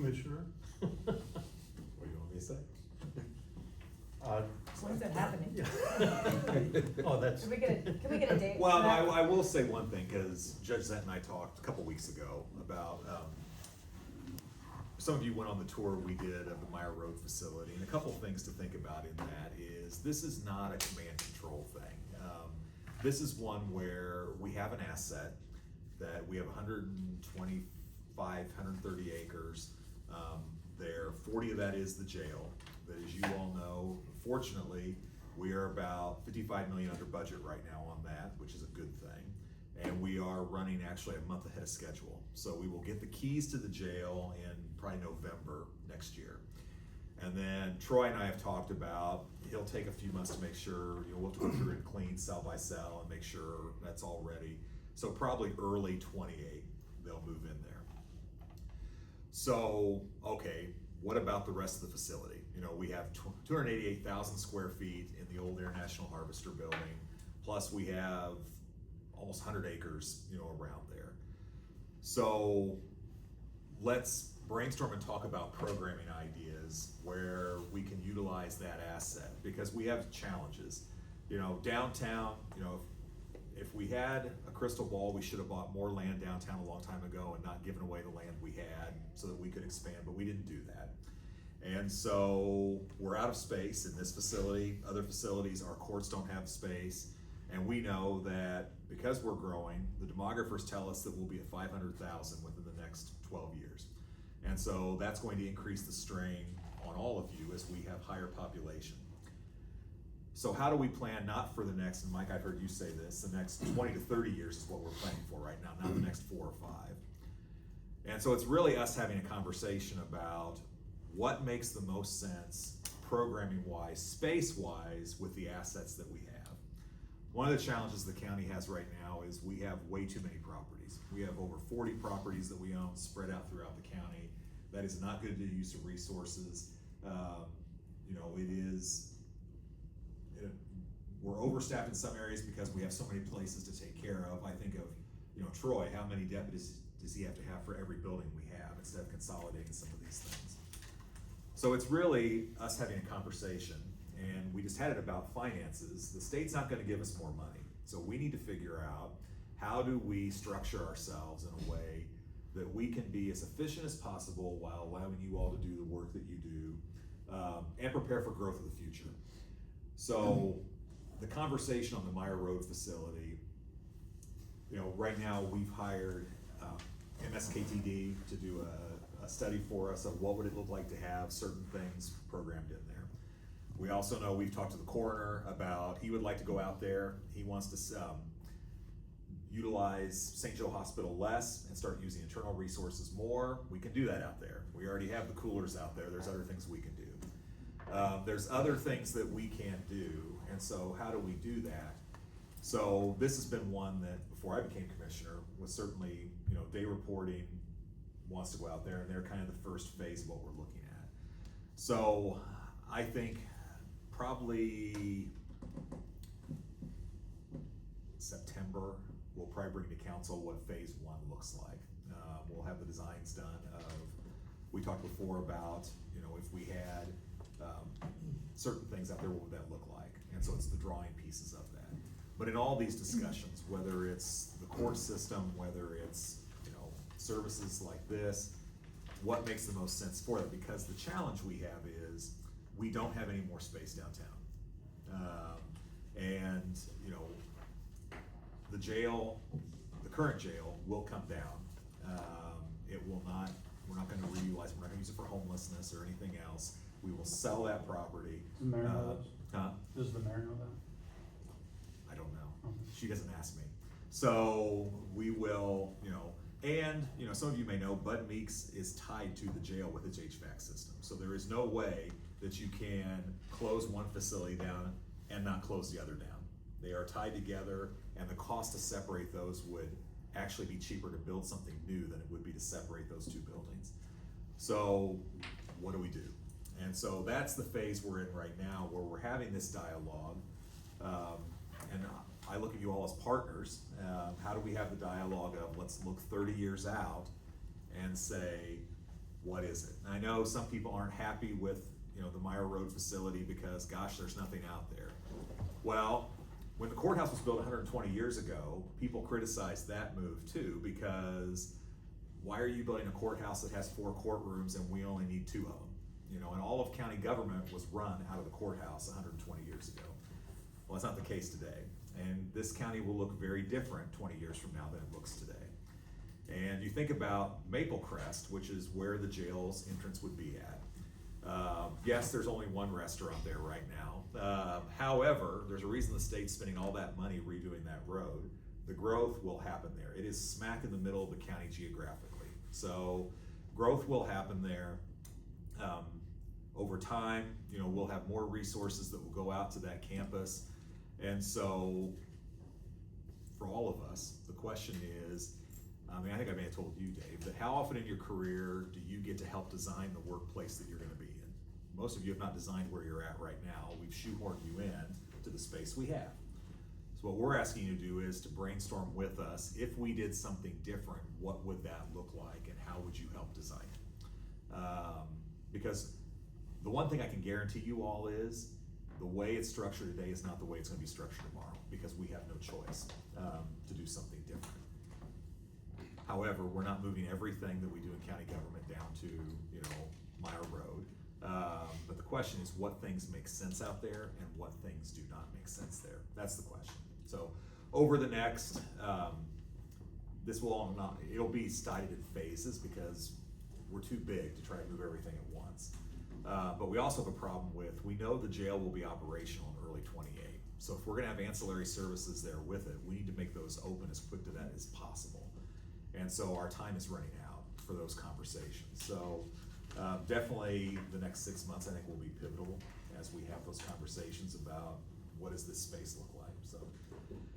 Commissioner. What do you want me to say? When's that happening? Oh, that's. Can we get a date? Well, for that? I will say one thing, because Judge Zent and I talked a couple weeks ago about, some of you went on the tour we did of the Meyer Road facility, and a couple things to think about in that is, this is not a command control thing. This is one where we have an asset that we have 125, 130 acres. There, 40 of that is the jail, that as you all know, fortunately, we are about 55 million under budget right now on that, which is a good thing. And we are running actually a month ahead of schedule. So we will get the keys to the jail in probably November next year. And then Troy and I have talked about, he'll take a few months to make sure, we'll have to go through and clean cell by cell and make sure that's all ready. So probably early 28, they'll move in there. So, okay, what about the rest of the facility? We have 288,000 square feet in the old International Harvester building, plus we have almost 100 acres, around there. So let's brainstorm and talk about programming ideas where we can utilize that asset, because we have challenges. Downtown, if we had a crystal ball, we should have bought more land downtown a long time ago and not given away the land we had so that we could expand, but we didn't do that. And so we're out of space in this facility. Other facilities, our courts don't have space. And we know that because we're growing, the demographers tell us that we'll be at 500,000 within the next 12 years. And so that's going to increase the strain on all of you as we have higher population. So how do we plan, not for the next, and Mike, I've heard you say this, the next 20 to 30 years is what we're planning for right now, not the next 4 or 5. And so it's really us having a conversation about what makes the most sense programming-wise, space-wise, with the assets that we have. One of the challenges the county has right now is we have way too many properties. We have over 40 properties that we own spread out throughout the county. That is not good use of resources. We're overstaffed in some areas because we have so many places to take care of. I think of, Troy, how many deputies does he have to have for every building we have, instead of consolidating some of these things. So it's really us having a conversation, and we just had it about finances. The state's not gonna give us more money. So we need to figure out, how do we structure ourselves in a way that we can be as efficient as possible while allowing you all to do the work that you do, and prepare for growth of the future. So the conversation on the Meyer Road facility, right now we've hired MSKTD to do a study for us of what would it look like to have certain things programmed in there. We also know, we've talked to the coroner about, he would like to go out there. He wants to utilize St. Joe Hospital less and start using internal resources more. We can do that out there. We already have the coolers out there. There's other things we can do. There's other things that we can't do, and so how do we do that? So this has been one that, before I became commissioner, was certainly, day reporting wants to go out there, and they're kind of the first phase of what we're looking at. So I think probably September, we'll probably bring to council what phase 1 looks like. We'll have the designs done of, we talked before about, if we had certain things out there, what would that look like? And so it's the drawing pieces of that. But in all these discussions, whether it's the court system, whether it's, services like this, what makes the most sense for it? Because the challenge we have is, we don't have any more space downtown. And, the jail, the current jail will come down. It will not, we're not gonna reutilize, we're not gonna use it for homelessness or anything else. We will sell that property. Does the mayor know this? Huh? Does the mayor know that? I don't know. Okay. She doesn't ask me. So we will, and, some of you may know, Bud Meeks is tied to the jail with its HVAC system. So there is no way that you can close one facility down and not close the other down. They are tied together, and the cost to separate those would actually be cheaper to build something new than it would be to separate those two buildings. So what do we do? And so that's the phase we're in right now, where we're having this dialogue. And I look at you all as partners. How do we have the dialogue of, let's look 30 years out and say, what is it? And I know some people aren't happy with, the Meyer Road facility because, gosh, there's nothing out there. Well, when the courthouse was built 120 years ago, people criticized that move too, because why are you building a courthouse that has 4 courtrooms and we only need 2 of them? And all of county government was run out of the courthouse 120 years ago. Well, that's not the case today. And this county will look very different 20 years from now than it looks today. And you think about Maple Crest, which is where the jail's entrance would be at. Yes, there's only 1 restaurant there right now. However, there's a reason the state's spending all that money redoing that road. The growth will happen there. It is smack in the middle of the county geographically. So growth will happen there. Over time, we'll have more resources that will go out to that campus. And so for all of us, the question is, I think I may have told you, Dave, but how often in your career do you get to help design the workplace that you're gonna be in? Most of you have not designed where you're at right now. We've shoehorned you in to the space we have. So what we're asking you to do is to brainstorm with us. If we did something different, what would that look like and how would you help design it? Because the one thing I can guarantee you all is the way it's structured today is not the way it's gonna be structured tomorrow, because we have no choice to do something different. However, we're not moving everything that we do in county government down to, Meyer Road. But the question is, what things make sense out there and what things do not make sense there? That's the question. So over the next, it'll be studied in phases because we're too big to try to move everything at once. But we also have a problem with, we know the jail will be operational in early 28. So if we're gonna have ancillary services there with it, we need to make those open as quick to that as possible. And so our time is running out for those conversations. So definitely the next 6 months, I think, will be pivotal as we have those conversations about what does this space look like. So,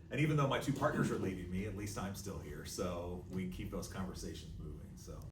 and even though my 2 partners are leaving me, at least I'm still here. So we can keep those conversations moving.